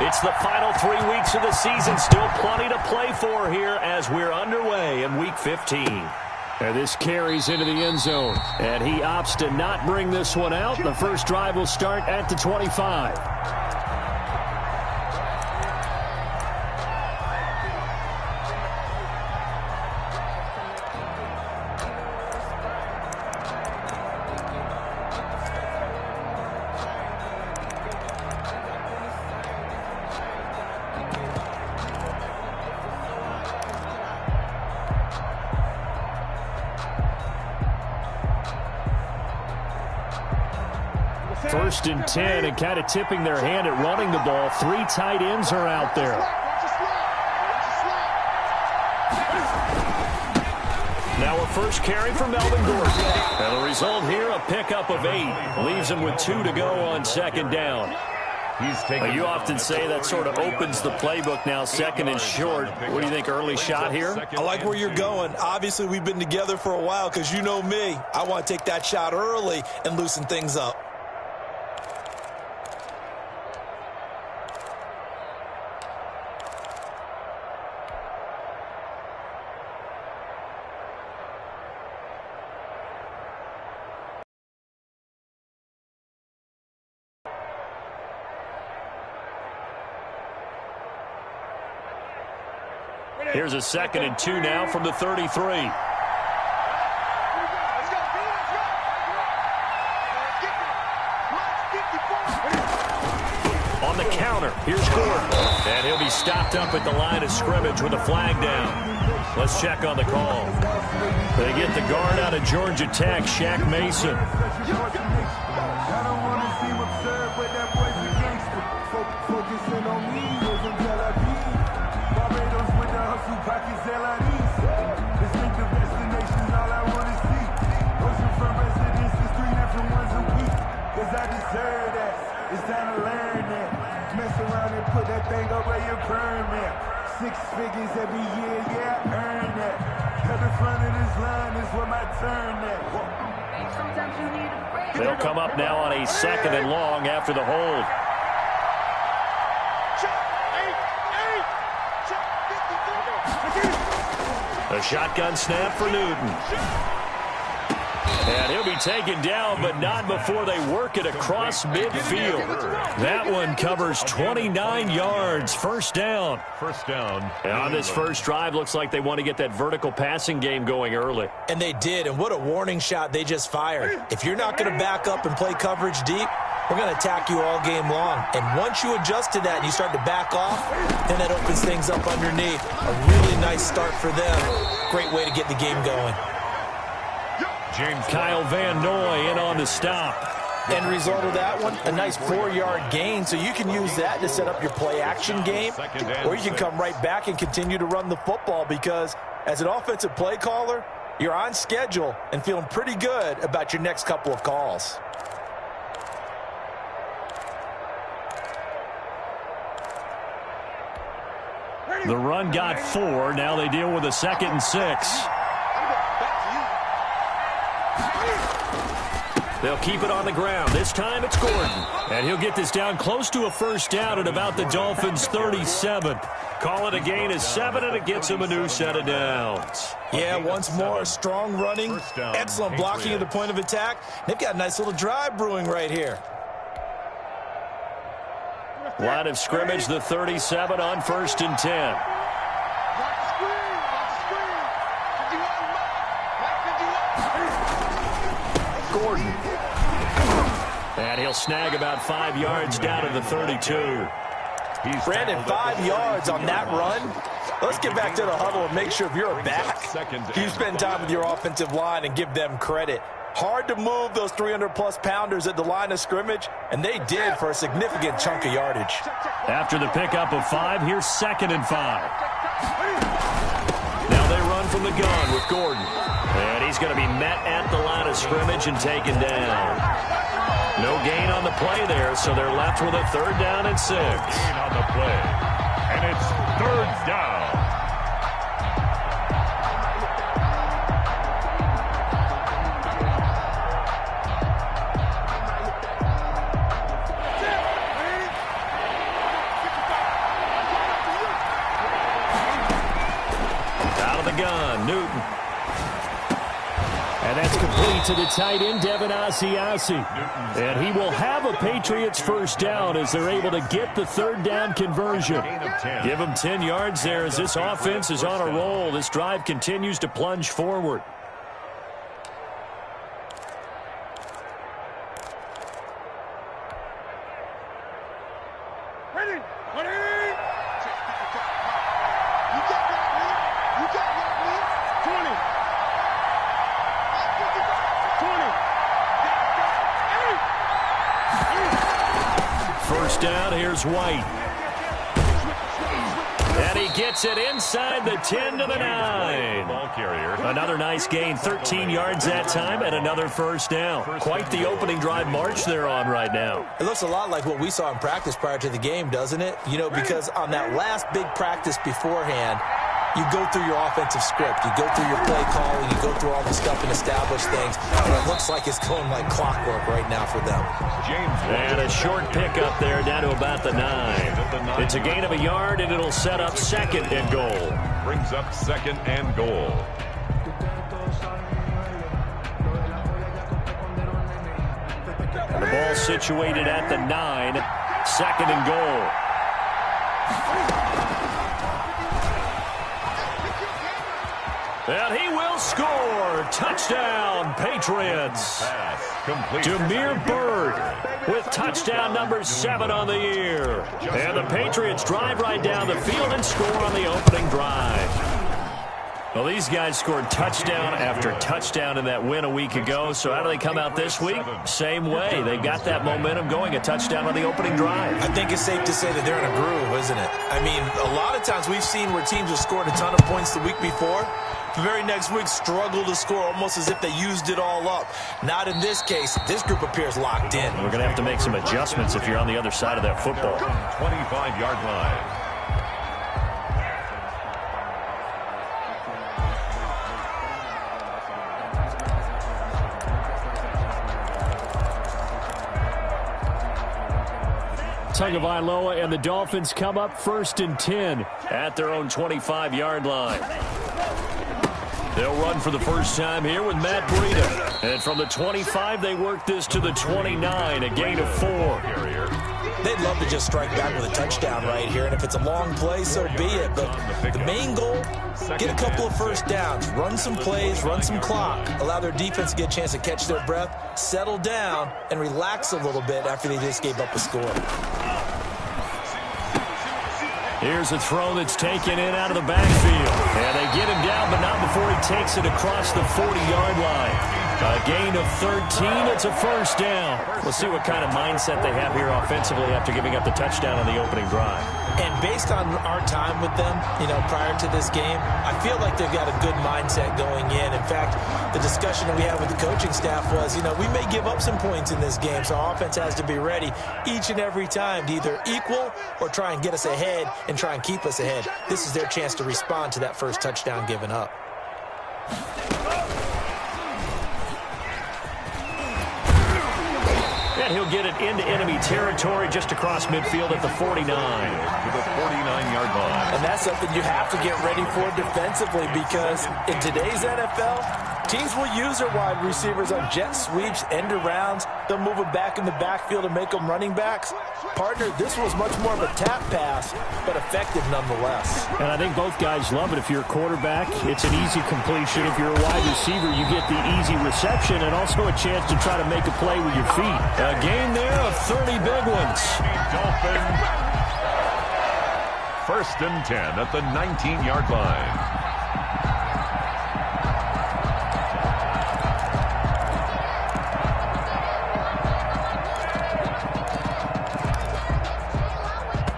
It's the final 3 weeks of the season. Still plenty to play for here as we're underway in Week 15. And this carries into the end zone. And he opts to not bring this one out. The first drive will start at the 25. First and 10, and kind of tipping their hand at running the ball. 3 tight ends are out there. Now a first carry for Melvin Gordon. And the result here, a pickup of 8. Leaves him with 2 to go on second down. You often say that sort of opens the playbook now, second and short. What do you think, early shot here? I like where you're going. Obviously, we've been together for a while because you know me. I want to take that shot early and loosen things up. Here's a 2nd and 2 now from the 33. On the counter, here's Gordon. And he'll be stopped up at the line of scrimmage with a flag down. Let's check on the call. They get the guard out of Georgia Tech, Shaq Mason. It's time to learn that. Mess around and put that thing up where you burn that. 6 figures every year, yeah, I earn that. Cut the front of this line is what my turn that. They'll come up now on a 2nd and long after the hold. A shotgun snap for Newton. And he'll be taken down, but not before they work it across midfield. That one covers 29 yards. First down. And on this first drive, looks like they want to get that vertical passing game going early. And they did, and what a warning shot they just fired. If you're not going to back up and play coverage deep, we're going to attack you all game long. And once you adjust to that and you start to back off, then that opens things up underneath. A really nice start for them. Great way to get the game going. Kyle Van Noy in on the stop. End result of that one, a nice 4-yard gain. So you can use that to set up your play-action game, or you can come right back and continue to run the football because as an offensive play caller, you're on schedule and feeling pretty good about your next couple of calls. The run got 4. Now they deal with a 2nd and 6. They'll keep it on the ground. This time it's Gordon. And he'll get this down close to a first down at about the Dolphins' 37. Call it a gain of 7, and it gets him a new set of downs. Yeah, once more, strong running, excellent blocking at the point of attack. They've got a nice little drive brewing right here. Line of scrimmage, the 37 on 1st and 10. Gordon. And he'll snag about 5 yards down to the 32. Brandon, 5 yards on that run. Let's get back to the huddle and make sure if you're a back, you spend time with your offensive line and give them credit. Hard to move those 300-plus pounders at the line of scrimmage, and they did for a significant chunk of yardage. After the pickup of 5, here's 2nd and 5. Now they run from the gun with Gordon. And he's going to be met at the line of scrimmage and taken down. No gain on the play there, so they're left with a 3rd down and 6. Gain on the play, and it's 3rd down. the gun. Newton. And that's complete to the tight end, Devin Asiasi. And he will have a Patriots first down as they're able to get the third down conversion. Give him 10 yards there as this offense is on a roll. This drive continues to plunge forward. First down, here's White. And he gets it inside the 10 to the 9. Another nice gain, 13 yards that time, and another first down. Quite the opening drive march they're on right now. It looks a lot like what we saw in practice prior to the game, doesn't it? You know, because on that last big practice beforehand, you go through your offensive script. You go through your play calling. You go through all the stuff and establish things. And it looks like it's going like clockwork right now for them. And a short pickup there down to about the 9. It's a gain of a yard, and it'll set up second and goal. Brings up second and goal. And the ball situated at the 9. Second and goal. And he will score. Touchdown, Patriots. Damiere Byrd with touchdown number 7 on the year. And the Patriots drive right down the field and score on the opening drive. Well, these guys scored touchdown after touchdown in that win a week ago. So how do they come out this week? Same way. They got that momentum going, a touchdown on the opening drive. I think it's safe to say that they're in a groove, isn't it? I mean, a lot of times we've seen where teams have scored a ton of points the week before. The very next week struggle to score almost as if they used it all up. Not in this case. This group appears locked in. We're going to have to make some adjustments if you're on the other side of that football. 25-yard line. Tagovailoa and the Dolphins come up 1st and 10 at their own 25-yard line. They'll run for the first time here with Matt Breida. And from the 25, they work this to the 29, a gain of 4. They'd love to just strike back with a touchdown right here, and if it's a long play, so be it. But the main goal, get a couple of first downs, run some plays, run some clock, allow their defense to get a chance to catch their breath, settle down, and relax a little bit after they just gave up a score. Here's a throw that's taken in out of the backfield. And they get him down, but not before he takes it across the 40-yard line. A gain of 13. It's a first down. We'll see what kind of mindset they have here offensively after giving up the touchdown on the opening drive. And based on our time with them, you know, prior to this game, I feel like they've got a good mindset going in. In fact, the discussion that we had with the coaching staff was, you know, we may give up some points in this game, so our offense has to be ready each and every time to either equal or try and get us ahead and try and keep us ahead. This is their chance to respond to that first touchdown given up. And he'll get it into enemy territory just across midfield at the 49. To the 49-yard line. And that's something you have to get ready for defensively, because in today's NFL, teams will use their wide receivers on jet sweeps, end arounds. They'll move them back in the backfield and make them running backs. Partner, this was much more of a tap pass, but effective nonetheless. And I think both guys love it. If you're a quarterback, it's an easy completion. If you're a wide receiver, you get the easy reception and also a chance to try to make a play with your feet. A gain there of 30 big ones. Dolphins. 1st and 10 at the 19-yard line.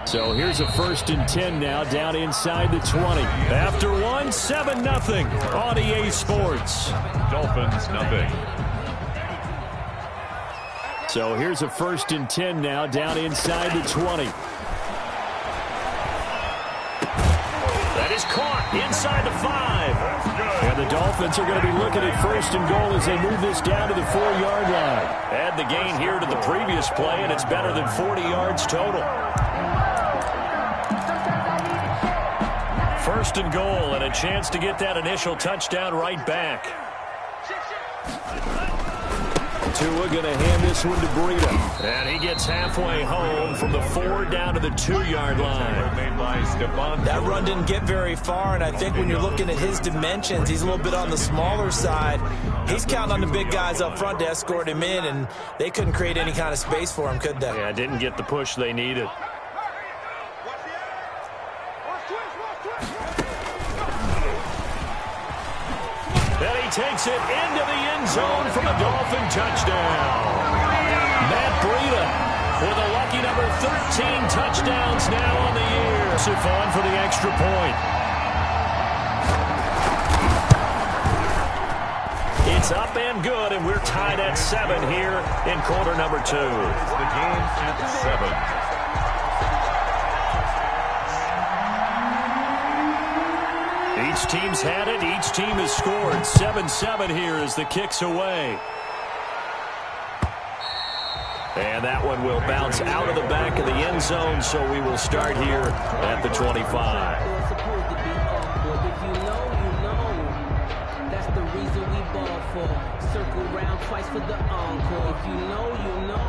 So here's a 1st and 10 now, down inside the 20. After one, 7-0 on EA Sports. Dolphins, nothing. So here's a 1st and 10 now, down inside the 20. That is caught inside the 5. And the Dolphins are going to be looking at 1st and goal as they move this down to the 4-yard line. Add the gain here to the previous play, and it's better than 40 yards total. first and goal and a chance to get that initial touchdown right back. Tua going to hand this one to Breida. And he gets halfway home from the 4 down to the 2-yard line. That run didn't get very far, and I think when you're looking at his dimensions, he's a little bit on the smaller side. He's counting on the big guys up front to escort him in, and they couldn't create any kind of space for him, could they? Yeah, didn't get the push they needed. And he takes it into the end zone for the Dolphin touchdown. Matt Breida with a lucky number 13 touchdowns now on the year. Sifon for the extra point. It's up and good, and we're tied at 7 here in quarter number 2. The game at 7. Each team's had it. Each team has scored. 7-7 here as the kick's away. And that one will bounce out of the back of the end zone, so we will start here at the 25. That's the reason we ball for. Circle round twice for the encore. If you know, you know.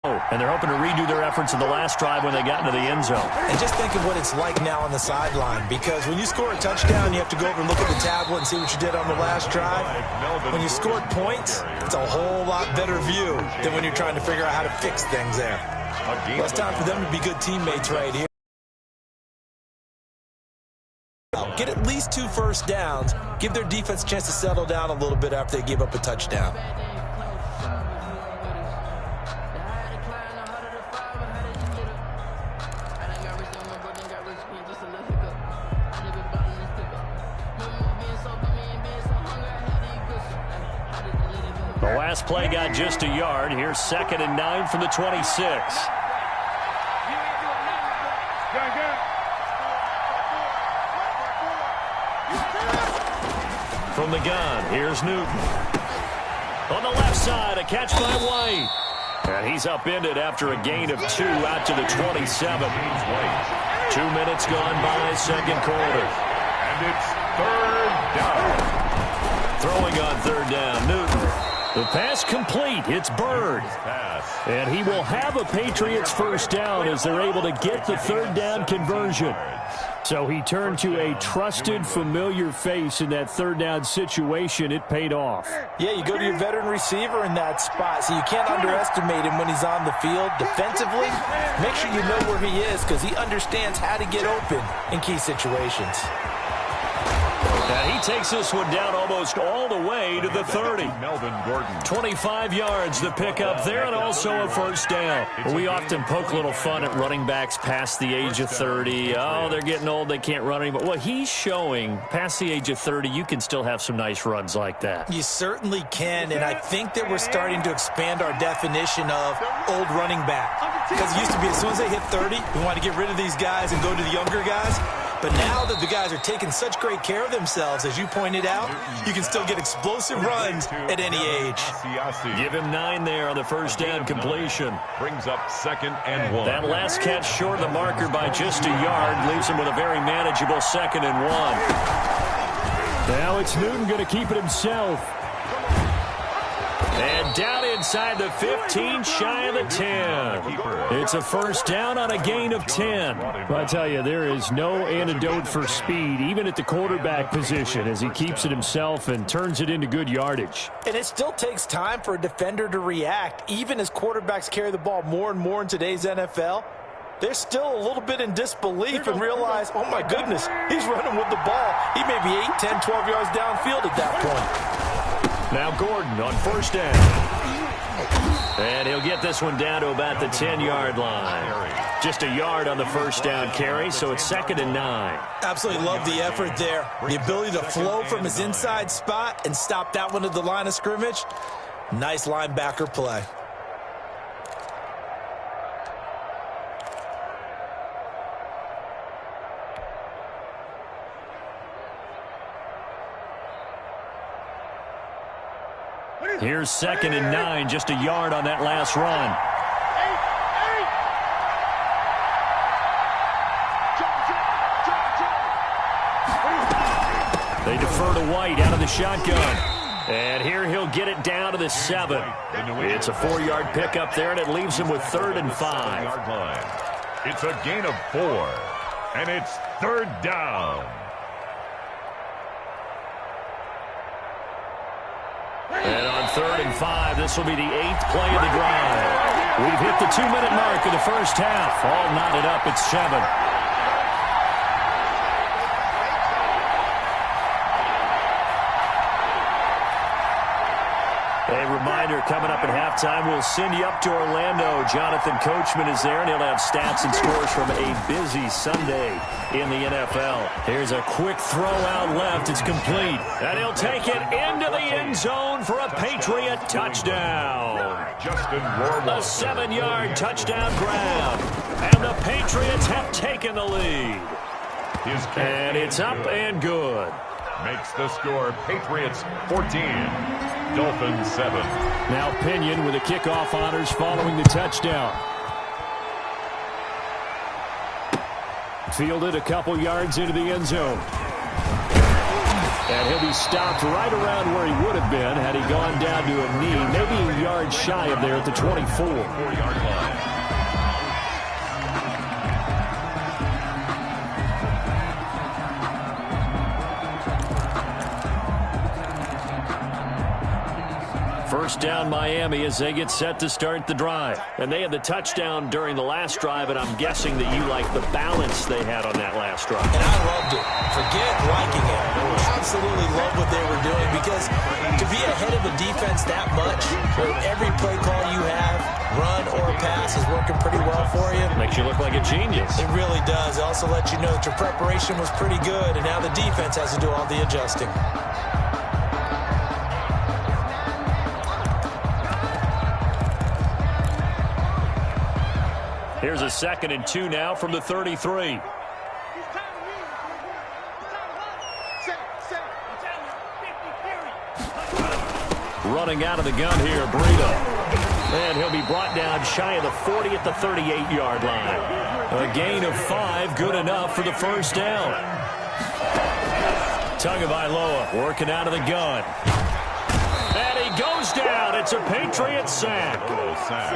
And they're hoping to redo their efforts in the last drive when they got into the end zone. And just think of what it's like now on the sideline, because when you score a touchdown, you have to go over and look at the tablet and see what you did on the last drive. When you scored points, it's a whole lot better view than when you're trying to figure out how to fix things there. Well, it's time for them to be good teammates right here. Get at least 2 first downs. Give their defense a chance to settle down a little bit after they give up a touchdown. The last play got just a yard. Here's 2nd and 9 from the 26. From the gun, here's Newton. On the left side, a catch by White. And he's upended after a gain of 2 out to the 27. 2 minutes gone by, second quarter. And it's 3rd down. Throwing on 3rd down, Newton. The pass complete. It's Bird. And he will have a Patriots first down as they're able to get the 3rd down conversion. So he turned to a trusted, familiar face in that 3rd down situation. It paid off. Yeah, you go to your veteran receiver in that spot, so you can't underestimate him when he's on the field. Defensively, make sure you know where he is because he understands how to get open in key situations. And he takes this one down almost all the way to the 30. 25 yards the pickup there, and also a first down. We often poke a little fun at running backs past the age of 30. Oh, they're getting old, they can't run anymore. Well, he's showing past the age of 30, you can still have some nice runs like that. You certainly can, and I think that we're starting to expand our definition of old running back. Because it used to be as soon as they hit 30, we want to get rid of these guys and go to the younger guys. But now that the guys are taking such great care of themselves, as you pointed out, you can still get explosive runs at any age. Give him 9 there on the first down completion. Brings up 2nd and 1. That last catch short of the marker by just a yard leaves him with a very manageable 2nd and 1. Now it's Newton going to keep it himself. And down inside the 15, shy of the 10. It's a first down on a gain of 10. I tell you, there is no antidote for speed, even at the quarterback position, as he keeps it himself and turns it into good yardage. And it still takes time for a defender to react. Even as quarterbacks carry the ball more and more in today's NFL, they're still a little bit in disbelief and realize, oh my goodness, he's running with the ball. He may be 8, 10, 12 yards downfield at that point. Now Gordon on first down. And he'll get this one down to about the 10-yard line. Just a yard on the first down carry, so it's 2nd and 9. Absolutely love the effort there. The ability to flow from his inside spot and stop that one at the line of scrimmage. Nice linebacker play. Here's 2nd and 9, just a yard on that last run. over to White out of the shotgun. And here he'll get it down to the 7. It's a 4-yard pickup there, and it leaves him with 3rd and 5. It's a gain of 4, and it's 3rd down. And on 3rd and 5, this will be the 8th play of the drive. We've hit the 2-minute mark of the first half. All knotted up at 7. A reminder, coming up at halftime, we'll send you up to Orlando. Jonathan Coachman is there, and he'll have stats and scores from a busy Sunday in the NFL. Here's a quick throw out left. It's complete. And he'll take it into the end zone for a Patriot touchdown. A 7-yard touchdown grab. And the Patriots have taken the lead. And it's up and good. Makes the score Patriots 14, Dolphins 7. Now Pinion with the kickoff honors following the touchdown. Fielded a couple yards into the end zone. And he'll be stopped right around where he would have been had he gone down to a knee, maybe a yard shy of there at the 24. 4-yard line. First down Miami as they get set to start the drive. And they had the touchdown during the last drive, and I'm guessing that you like the balance they had on that last drive. And I loved it. Forget liking it. Absolutely love what they were doing, because to be ahead of a defense that much, where every play call you have, run or pass, is working pretty well for you. Makes you look like a genius. It really does. It also lets you know that your preparation was pretty good, and now the defense has to do all the adjusting. Here's a 2nd and 2 now from the 33. Running out of the gun here, Breida. And he'll be brought down shy of the 40 at the 38-yard line. A gain of 5, good enough for the first down. Tagovailoa working out of the gun. And he goes down. It's a Patriot sack.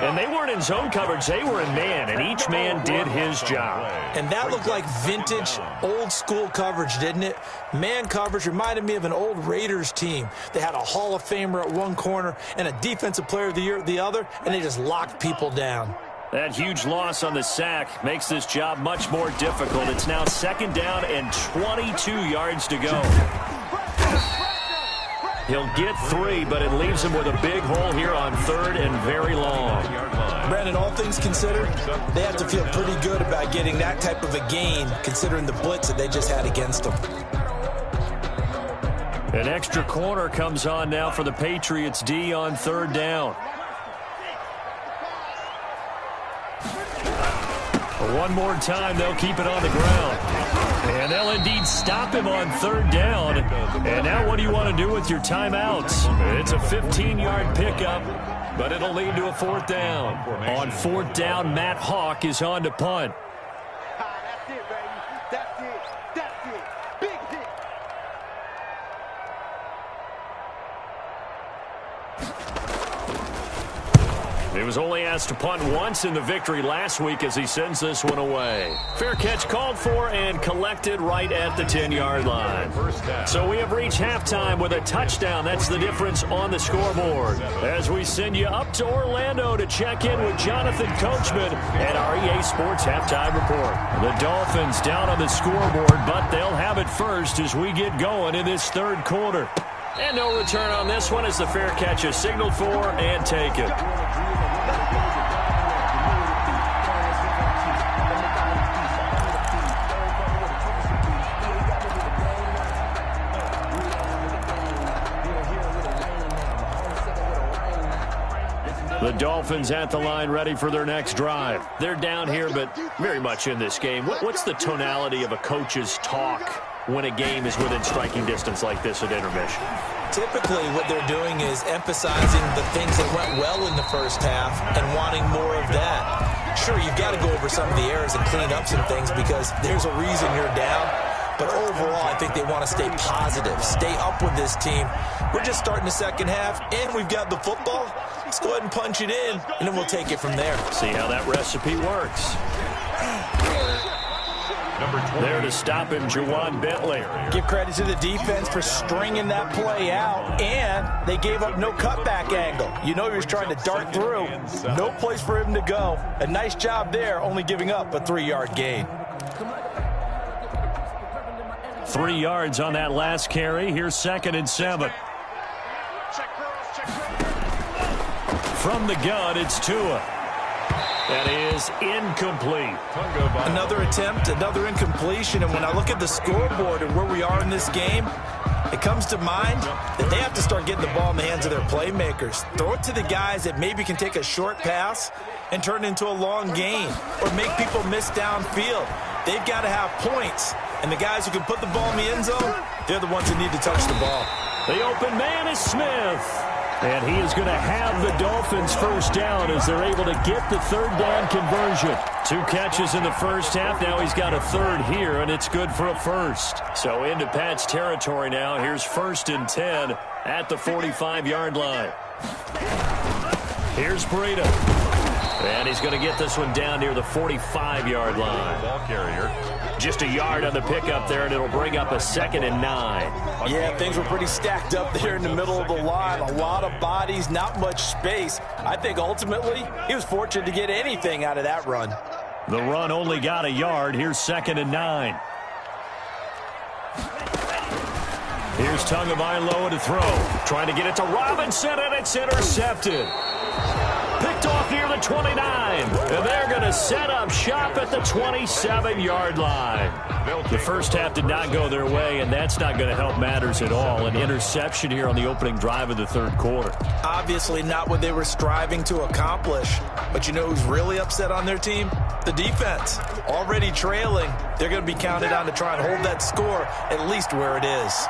And they weren't in zone coverage. They were in man, and each man did his job. And that looked like vintage, old-school coverage, didn't it? Man coverage reminded me of an old Raiders team. They had a Hall of Famer at one corner and a Defensive Player of the Year at the other, and they just locked people down. That huge loss on the sack makes this job much more difficult. It's now 2nd down and 22 yards to go. He'll get 3, but it leaves him with a big hole here on 3rd and very long. Brandon, all things considered, they have to feel pretty good about getting that type of a gain, considering the blitz that they just had against them. An extra corner comes on now for the Patriots D on 3rd down. One more time, they'll keep it on the ground. And they'll indeed stop him on 3rd down. And now what do you want to do with your timeouts? It's a 15-yard pickup, but it'll lead to a 4th down. On 4th down, Matt Hawk is on to punt. That's it, baby. That's it. That's it. Big hit. He was only asked to punt once in the victory last week as he sends this one away. Fair catch called for and collected right at the 10-yard line. So we have reached halftime with a touchdown. That's the difference on the scoreboard. As we send you up to Orlando to check in with Jonathan Coachman and our EA Sports Halftime Report. The Dolphins down on the scoreboard, but they'll have it first as we get going in this 3rd quarter. And no return on this one as the fair catch is signaled for and taken. The Dolphins at the line ready for their next drive. They're down here, but very much in this game. What's the tonality of a coach's talk when a game is within striking distance like this at intermission? Typically, what they're doing is emphasizing the things that went well in the first half and wanting more of that. Sure, you've got to go over some of the errors and clean up some things because there's a reason you're down. But overall, I think they want to stay positive, stay up with this team. We're just starting the second half, and we've got the football. Let's go ahead and punch it in, and then we'll take it from there. See how that recipe works. There to stop him, Juwan Bentley. Give credit to the defense for stringing that play out, and they gave up no cutback angle. You know he was trying to dart through. No place for him to go. A nice job there, only giving up a 3-yard gain. 3 yards on that last carry. Here's 2nd and 7. From the gun, it's Tua. That is incomplete. Another attempt, another incompletion, and when I look at the scoreboard and where we are in this game, it comes to mind that they have to start getting the ball in the hands of their playmakers. Throw it to the guys that maybe can take a short pass and turn it into a long gain or make people miss downfield. They've got to have points, and the guys who can put the ball in the end zone, they're the ones that need to touch the ball. The open man is Smith. And he is going to have the Dolphins first down as they're able to get the 3rd down conversion. 2 catches in the first half. Now he's got a 3rd here, and it's good for a 1st. So into Pat's territory now. Here's 1st and 10 at the 45-yard line. Here's Breida. And he's going to get this one down near the 45-yard line. Ball carrier. Just a yard on the pickup there, and it'll bring up a 2nd and 9. Yeah, things were pretty stacked up there in the middle of the line. A lot of bodies, not much space. I think ultimately he was fortunate to get anything out of that run. The run only got a yard. Here's 2nd and 9. Here's Tagovailoa to throw. Trying to get it to Robinson, and it's intercepted. Picked off near the 29. And they're going to set up shop at the 27-yard line. The first half did not go their way, and that's not going to help matters at all. An interception here on the opening drive of the 3rd quarter. Obviously not what they were striving to accomplish. But you know who's really upset on their team? The defense. Already trailing. They're going to be counted on to try and hold that score at least where it is.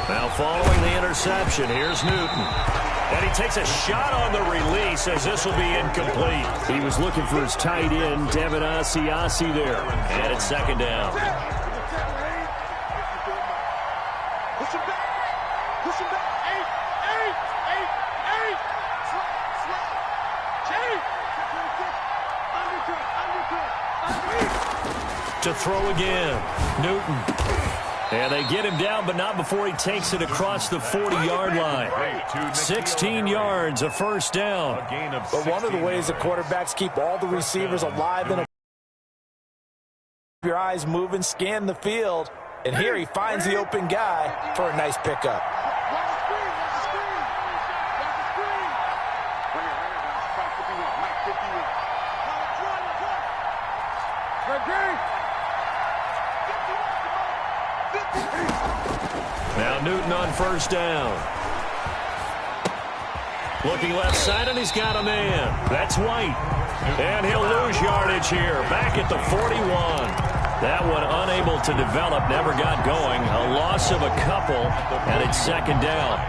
Now following the interception, here's Newton. And he takes a shot on the release as this will be incomplete. He was looking for his tight end, Devin Asiasi there. And it's 2nd down. Push him back. Push him back. 8. To throw again, Newton. And they get him down, but not before he takes it across the 40-yard line. 16 yards, a 1st down. But one of the ways the quarterbacks keep all the receivers alive in a your eyes moving, scan the field, and here he finds the open guy for a nice pickup. Now Newton on 1st down. Looking left side, and he's got a man. That's White. And he'll lose yardage here. Back at the 41. That one unable to develop, never got going. A loss of a couple, and it's 2nd down.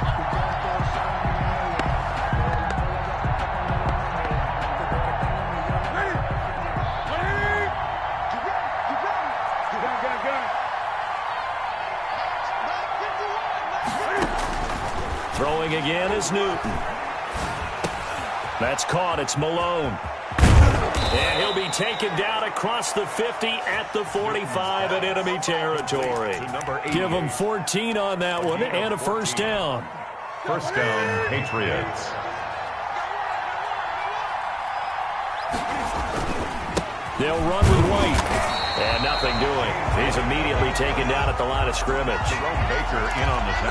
Throwing again is Newton. That's caught. It's Malone. And he'll be taken down across the 50 at the 45 in enemy territory. Give him 14 on that one and a 1st down. 1st down, Patriots. They'll run with White. And nothing doing. He's immediately taken down at the line of scrimmage.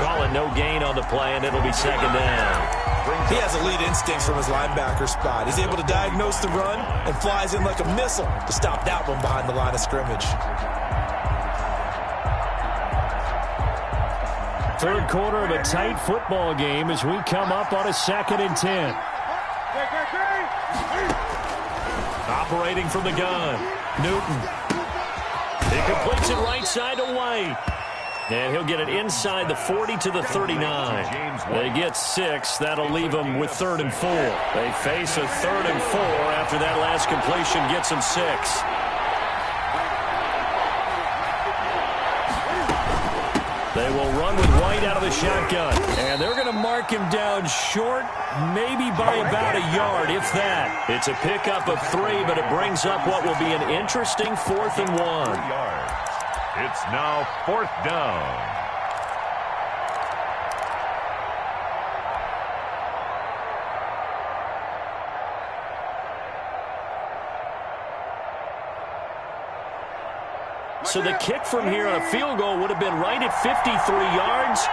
Calling no gain on the play, and it'll be 2nd down. He has elite instincts from his linebacker spot. He's able to diagnose the run and flies in like a missile to stop that one behind the line of scrimmage. 3rd quarter of a tight football game as we come up on a 2nd and 10. Operating from the gun, Newton. He completes it right side to White. And he'll get it inside the 40 to the 39. They get 6. That'll leave them with 3rd and 4. They face a 3rd and 4 after that last completion gets them 6. They will run with White out of the shotgun. And they're going to mark him down short, maybe by about a yard, if that. It's a pickup of 3, but it brings up what will be an interesting 4th and 1. It's now 4th down. So the kick from here on a field goal would have been right at 53 yards,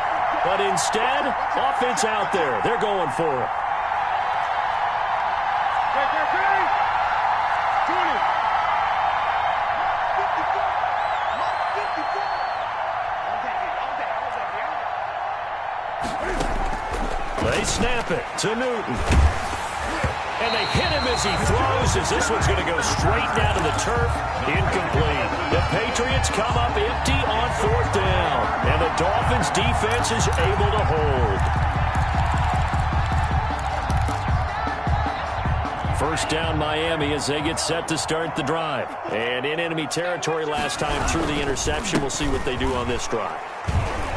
but instead, offense out there. They're going for it. They snap it to Newton. And they hit him as he throws, as this one's going to go straight down to the turf. Incomplete. The Patriots come up empty on 4th down. And the Dolphins defense is able to hold. First down Miami as they get set to start the drive. And in enemy territory last time through the interception. We'll see what they do on this drive.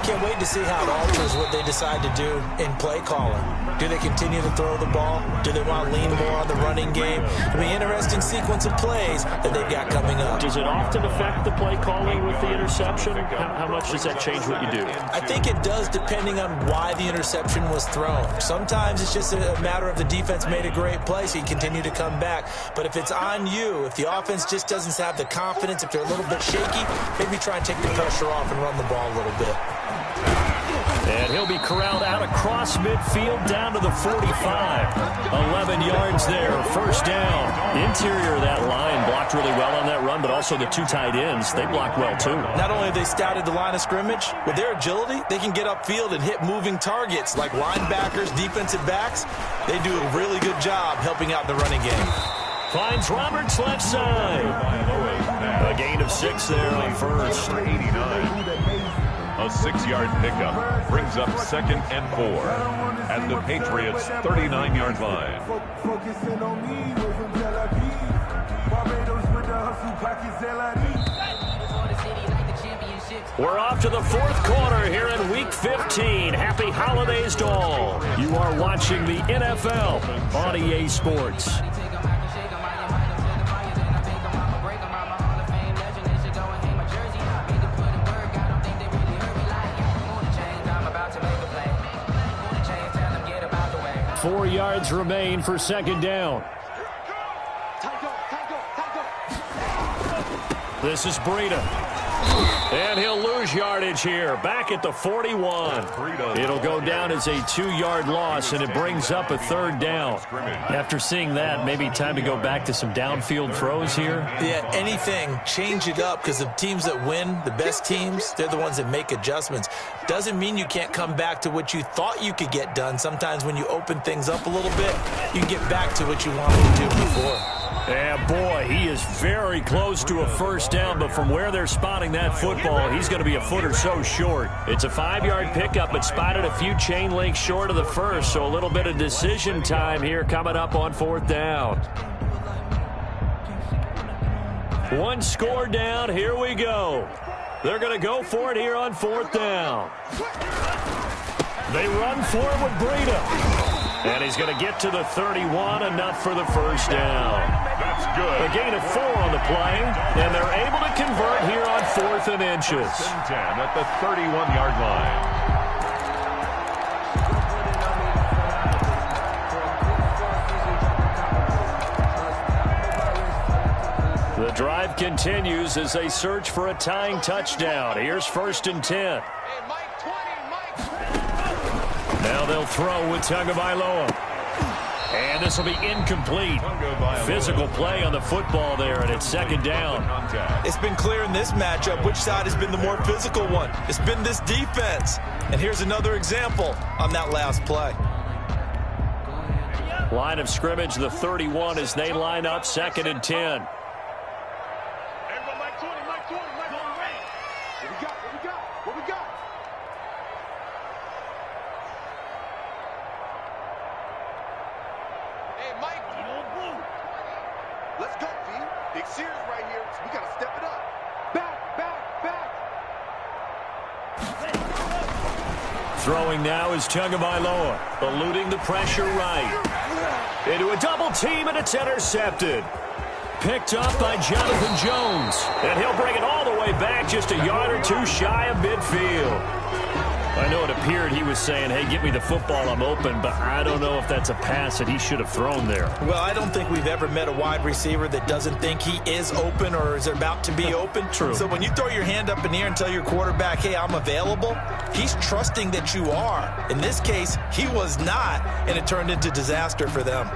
Can't wait to see how it alters what they decide to do in play calling. Do they continue to throw the ball? Do they want to lean more on the running game? It'll be an interesting sequence of plays that they've got coming up. Does it often affect the play calling with the interception? How much does that change what you do? I think it does, depending on why the interception was thrown. Sometimes it's just a matter of the defense made a great play, so you continue to come back. But if it's on you, if the offense just doesn't have the confidence, if they're a little bit shaky, maybe try and take the pressure off and run the ball a little bit. And he'll be corralled out across midfield down to the 45. 11 yards there, first down. Interior of that line blocked really well on that run, but also the 2 tight ends, they blocked well too. Not only have they scouted the line of scrimmage, with their agility, they can get upfield and hit moving targets like linebackers, defensive backs. They do a really good job helping out the running game. Finds Roberts left side. A gain of 6 there on first. 89. A 6-yard pickup brings up 2nd and 4 at the Patriots' 39-yard line. Focusing on me was from Tel Aviv. Barbados with the hustle pockets We're off to the 4th quarter here in Week 15. Happy holidays to all. You are watching the NFL on EA Sports. Four yards remain for second down. This is Breida. And he'll lose yardage here. Back at the 41. It'll go down as a 2-yard loss, and it brings up a 3rd down. After seeing that, maybe time to go back to some downfield throws here. Yeah, anything. Change it up, because the teams that win, the best teams, they're the ones that make adjustments. Doesn't mean you can't come back to what you thought you could get done. Sometimes when you open things up a little bit, you can get back to what you wanted to do before. Yeah, boy, he is very close to a first down, but from where they're spotting that football, he's going to be a foot or so short. It's a 5-yard pickup, but spotted a few chain links short of the first, so a little bit of decision time here coming up on 4th down. One score down, here we go. They're going to go for it here on 4th down. They run for it with Breida. And he's going to get to the 31, enough for the first down. That's good. A gain of 4 on the play, and they're able to convert here on 4th and inches. 10 at the 31-yard line. The drive continues as they search for a tying touchdown. Here's 1st and 10. Now they'll throw with Tagovailoa. And this will be incomplete. Physical play on the football there, and it's 2nd down. It's been clear in this matchup which side has been the more physical one. It's been this defense. And here's another example on that last play. Line of scrimmage, the 31, as they line up 2nd and 10. Let's go, D. Big series right here. We got to step it up. Back, back, back. Throwing now is Tagovailoa, eluding the pressure right. Into a double team, and it's intercepted. Picked up by Jonathan Jones. And he'll bring it all the way back just a yard or two shy of midfield. I know it appeared he was saying, hey, get me the football, I'm open, but I don't know if that's a pass that he should have thrown there. Well, I don't think we've ever met a wide receiver that doesn't think he is open or is about to be open. True. So when you throw your hand up in the air and tell your quarterback, hey, I'm available, he's trusting that you are. In this case, he was not, and it turned into disaster for them.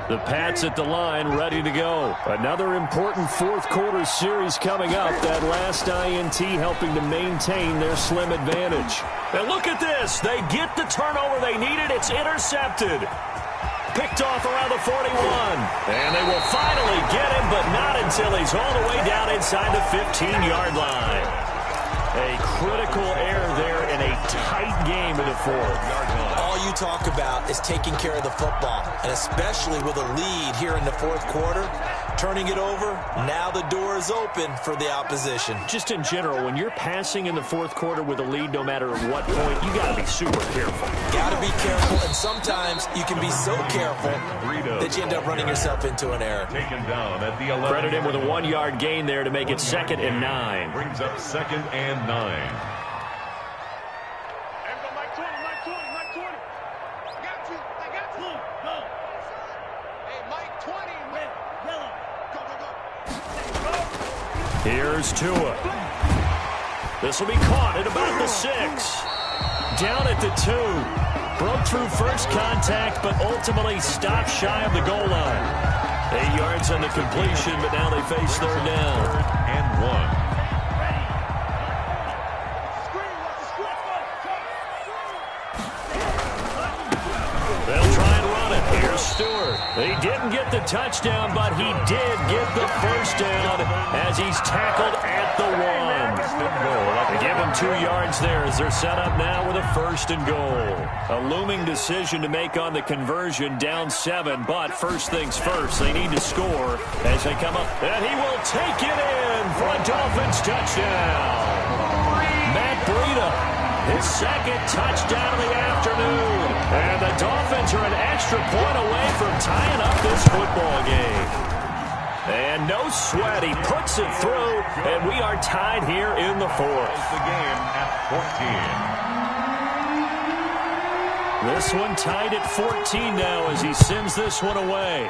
The Pats at the line, ready to go. Another important fourth quarter series coming up. That last INT helping to maintain their slim advantage. And look at this. They get the turnover they needed. It's intercepted. Picked off around the 41. And they will finally get him, but not until he's all the way down inside the 15-yard line. A critical error there in a tight game in the fourth. All you talk about is taking care of the football, and especially with a lead here in the fourth quarter, turning it over, now the door is open for the opposition. Just in general, when you're passing in the fourth quarter with a lead, no matter at what point, you got to be super careful. Got to be careful, and sometimes you can be so careful that you end up running yourself into an error. Taken down at the 11. Credit him with a 1-yard gain there to make it 2nd and 9. Brings up 2nd and 9. Here's Tua. This will be caught at about the 6. Down at the 2. Broke through first contact, but ultimately stopped shy of the goal line. 8 yards on the completion, but now they face 3rd down. 3rd and 1. They'll try and run it. Here's Stewart. He didn't get the touchdown, but he did get the first down as he's tackled at the 1. They give him 2 yards there as they're set up now with a 1st and goal. A looming decision to make on the conversion, down 7, but first things first, they need to score as they come up. And he will take it in for a Dolphins touchdown. Matt Breida. His 2nd touchdown of the afternoon. And the Dolphins are an extra point away from tying up this football game. And no sweat. He puts it through, and we are tied here in the 4th. The game at 14. This one tied at 14 now as he sends this one away.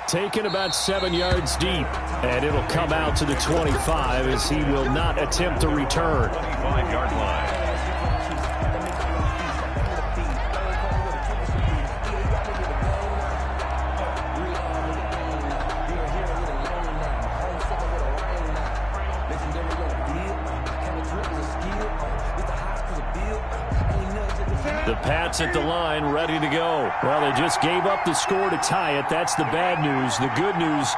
Taken about 7 yards deep, and it'll come out to the 25 as he will not attempt to return. 25-yard line. The Pats at the line, ready to go. Well, they just gave up the score to tie it. That's the bad news. The good news,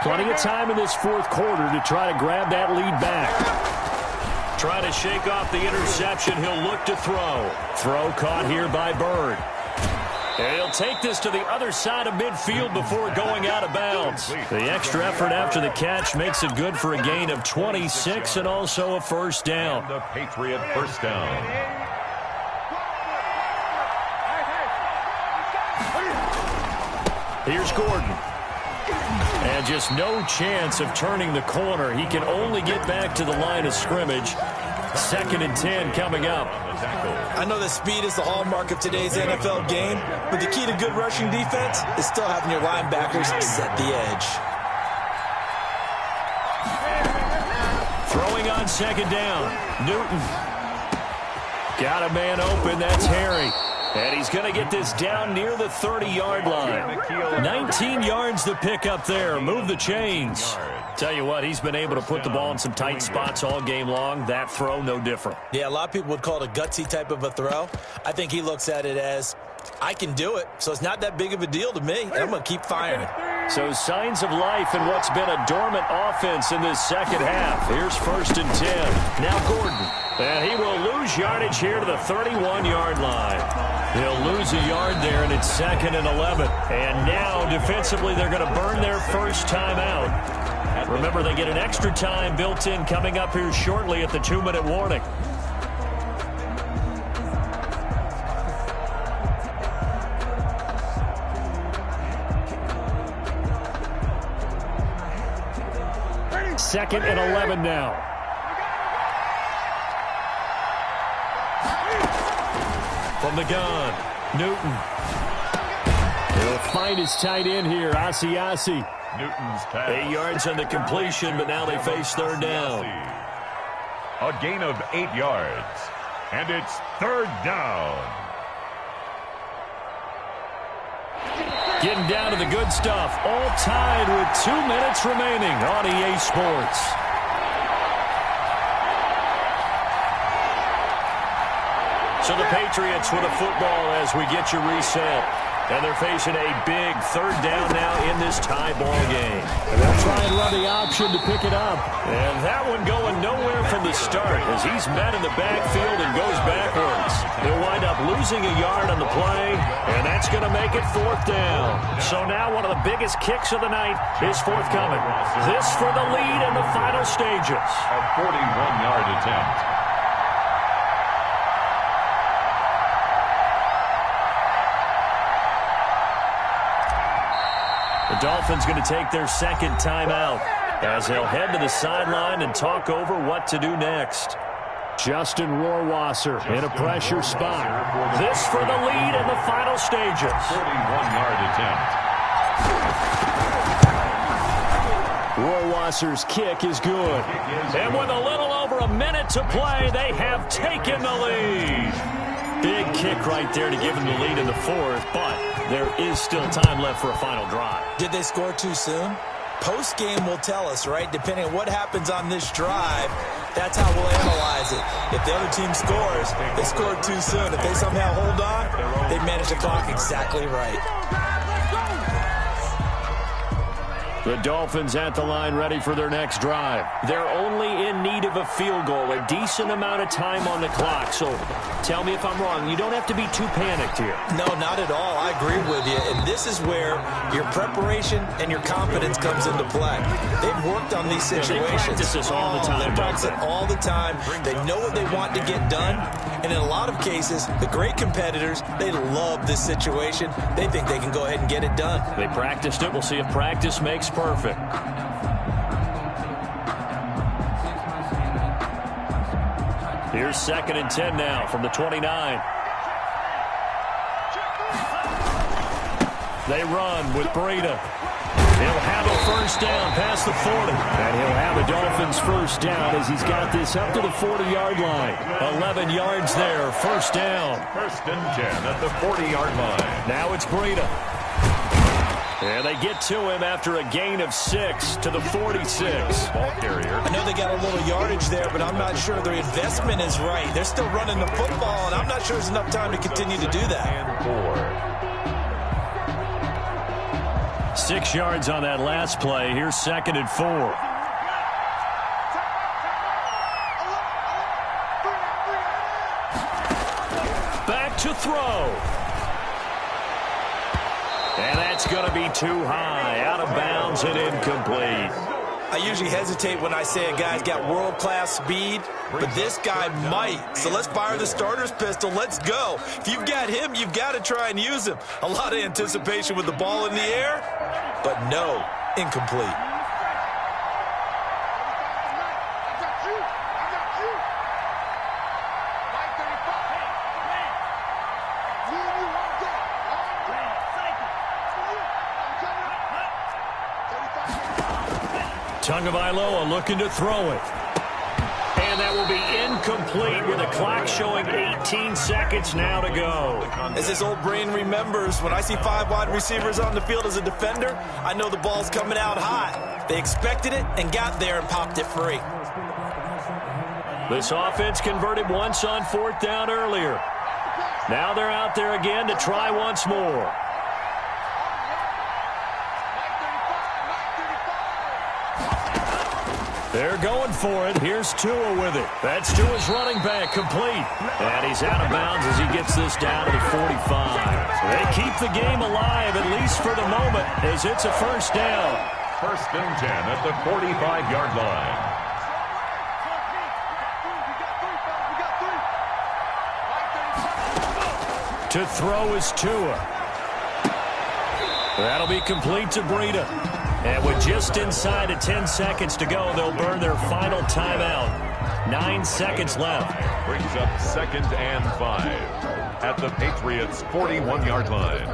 plenty of time in this fourth quarter to try to grab that lead back. Try to shake off the interception. He'll look to throw. Throw caught here by Bird. And he'll take this to the other side of midfield before going out of bounds. The extra effort after the catch makes it good for a gain of 26 and also a 1st down. And the Patriot 1st down. Here's Gordon. And just no chance of turning the corner. He can only get back to the line of scrimmage. 2nd and 10 coming up. I know that speed is the hallmark of today's NFL game, but the key to good rushing defense is still having your linebackers set the edge. Throwing on 2nd down. Newton. Got a man open. That's Harry. And he's going to get this down near the 30-yard line. 19 yards to pick up there. Move the chains. Tell you what, he's been able to put the ball in some tight spots all game long. That throw, no different. Yeah, a lot of people would call it a gutsy type of a throw. I think he looks at it as, I can do it, so it's not that big of a deal to me, and I'm going to keep firing. So signs of life in what's been a dormant offense in this second half. Here's 1st and 10. Now Gordon. And he will lose yardage here to the 31-yard line. He'll lose a yard there, and it's 2nd and 11. And now, defensively, they're going to burn their first time out. Remember, they get an extra time built in coming up here shortly at the 2-minute warning. Second and 11 now. From the gun, Newton. He'll find his tight end here, Asiasi. Newton's pass. 8 yards on the completion, but now they face 3rd down. A gain of 8 yards. And it's 3rd down. Getting down to the good stuff. All tied with 2 minutes remaining on EA Sports. So the Patriots with a football as we get you reset. And they're facing a big 3rd down now in this tie ball game. And they'll try and run the option to pick it up. And that one going nowhere from the start as he's met in the backfield and goes backwards. He'll wind up losing a yard on the play, and that's going to make it 4th down. So now one of the biggest kicks of the night is forthcoming. This for the lead in the final stages. A 41-yard attempt. The Dolphins going to take their 2nd timeout as they'll head to the sideline and talk over what to do next. Justin Rohrwasser in a pressure spot. This for the lead in the final stages. 41-yard attempt. Rohrwasser's kick is good. And with a little over a minute to play, they have taken the lead. Big kick right there to give them the lead in the 4th, but there is still time left for a final drive. Did they score too soon? Post-game will tell us, right? Depending on what happens on this drive, that's how we'll analyze it. If the other team scores, they scored too soon. If they somehow hold on, they manage the clock exactly right. The Dolphins at the line ready for their next drive. They're only in need of a field goal, a decent amount of time on the clock. So tell me if I'm wrong. You don't have to be too panicked here. No, not at all. I agree with you. And this is where your preparation and your confidence comes into play. They've worked on these situations. They practice this all the time. They practice it all the time. They know what they want to get done. And in a lot of cases, the great competitors, they love this situation. They think they can go ahead and get it done. They practiced it. We'll see if practice makes perfect. Here's 2nd and 10 now from the 29. They run with Breida. He'll have a 1st down past the 40. And he'll have a Dolphins 1st down as he's got this up to the 40-yard line. 11 yards there, 1st down. 1st and 10 at the 40-yard line. Now it's Breida. And they get to him after a gain of 6 to the 46. Ball carrier. I know they got a little yardage there, but I'm not sure their investment is right. They're still running the football, and I'm not sure there's enough time to continue to do that. And 4. 6 yards on that last play. Here's 2nd and 4. Back to throw. And that's going to be too high, out of bounds and incomplete. I usually hesitate when I say a guy's got world-class speed, but this guy might. So let's fire the starter's pistol. Let's go. If you've got him, you've got to try and use him. A lot of anticipation with the ball in the air, but no, incomplete. Tagovailoa looking to throw it. And that will be incomplete with the clock showing 18 seconds now to go. As his old brain remembers, when I see 5 wide receivers on the field as a defender, I know the ball's coming out hot. They expected it and got there and popped it free. This offense converted once on 4th down earlier. Now they're out there again to try once more. They're going for it. Here's Tua with it. That's Tua's running back, complete. And he's out of bounds as he gets this down to the 45. They keep the game alive, at least for the moment, as it's a first down. First and 10 at the 45-yard line. To throw is Tua. That'll be complete to Breida. And with just inside of 10 seconds to go, they'll burn their final timeout. 9 seconds left. Brings up second and 5 at the Patriots' 41-yard line.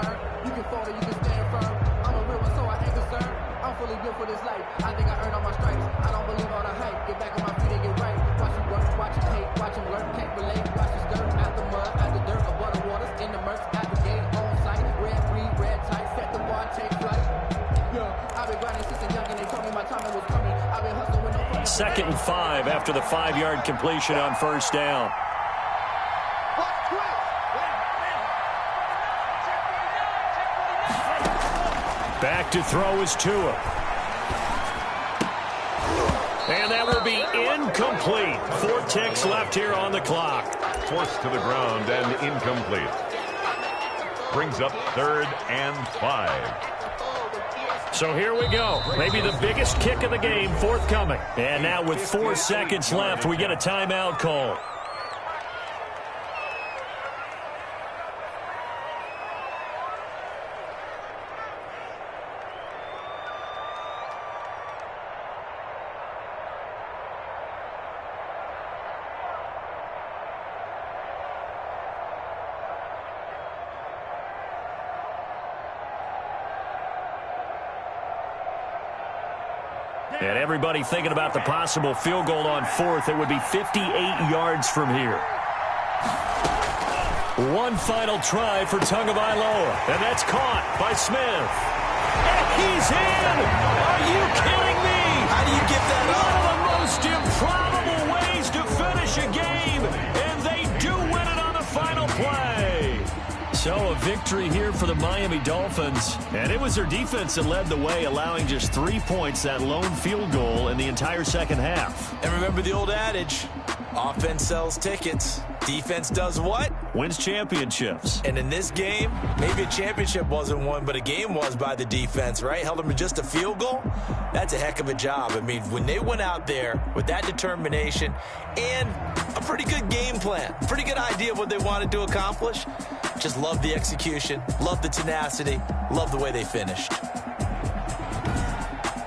You can fall or you can stand firm. I'm a real one, so I ain't concerned. I'm fully built for this life. I think I earned all my stripes. I don't believe all the hype. Get back on my feet and get right. Watch him work, watch him hate, watch him learn. Can't relate. Watch his skirt out the mud, out the dirt, above the waters, in the murks, at the gate, on site. Red free, red tight, set the bar, take flight. Yeah, I've been grinding since a young and they told me my time was coming. I've been hustling with no fun. Second and 5 after the 5-yard completion on first down. Back to throw is Tua. And that will be incomplete. 4 ticks left here on the clock. Forced to the ground and incomplete. Brings up third and 5. So here we go. Maybe the biggest kick of the game forthcoming. And now with 4 seconds left, we get a timeout call. And everybody thinking about the possible field goal on fourth. It would be 58 yards from here. One final try for Tagovailoa. And that's caught by Smith. And he's in! Are you kidding me? How do you give that up? One of the most improbable ways to finish a game. And they do win it on the final play. So a victory here for the Miami Dolphins. And it was their defense that led the way, allowing just 3 points, that lone field goal in the entire second half. And remember the old adage, offense sells tickets. Defense does what? Wins championships. And in this game, maybe a championship wasn't won, but a game was by the defense, right? Held them to just a field goal. That's a heck of a job. I mean, when they went out there with that determination and a pretty good game plan, pretty good idea of what they wanted to accomplish, just love the execution, love the tenacity, love the way they finished.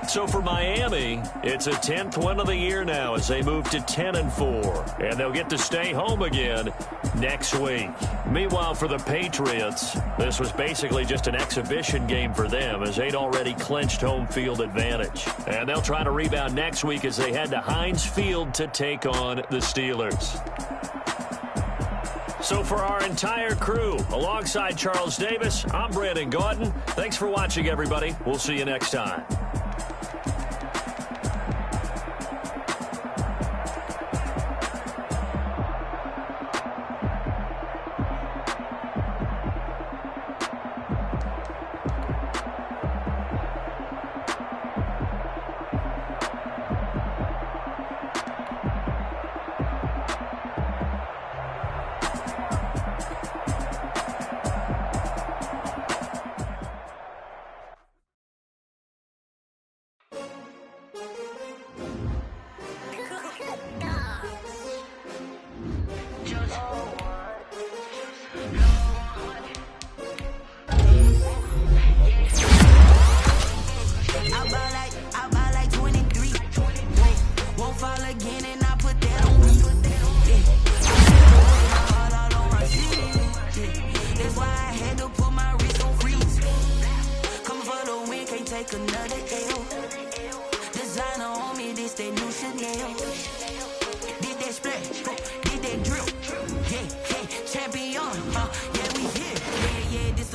So for Miami, it's a 10th win of the year now as they move to 10-4. And they'll get to stay home again next week. Meanwhile, for the Patriots, this was basically just an exhibition game for them as they'd already clinched home field advantage. And they'll try to rebound next week as they head to Heinz Field to take on the Steelers. So for our entire crew, alongside Charles Davis, I'm Brandon Gaudin. Thanks for watching, everybody. We'll see you next time.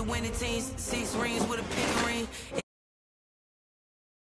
Winning teams, 6 rings with a pin ring.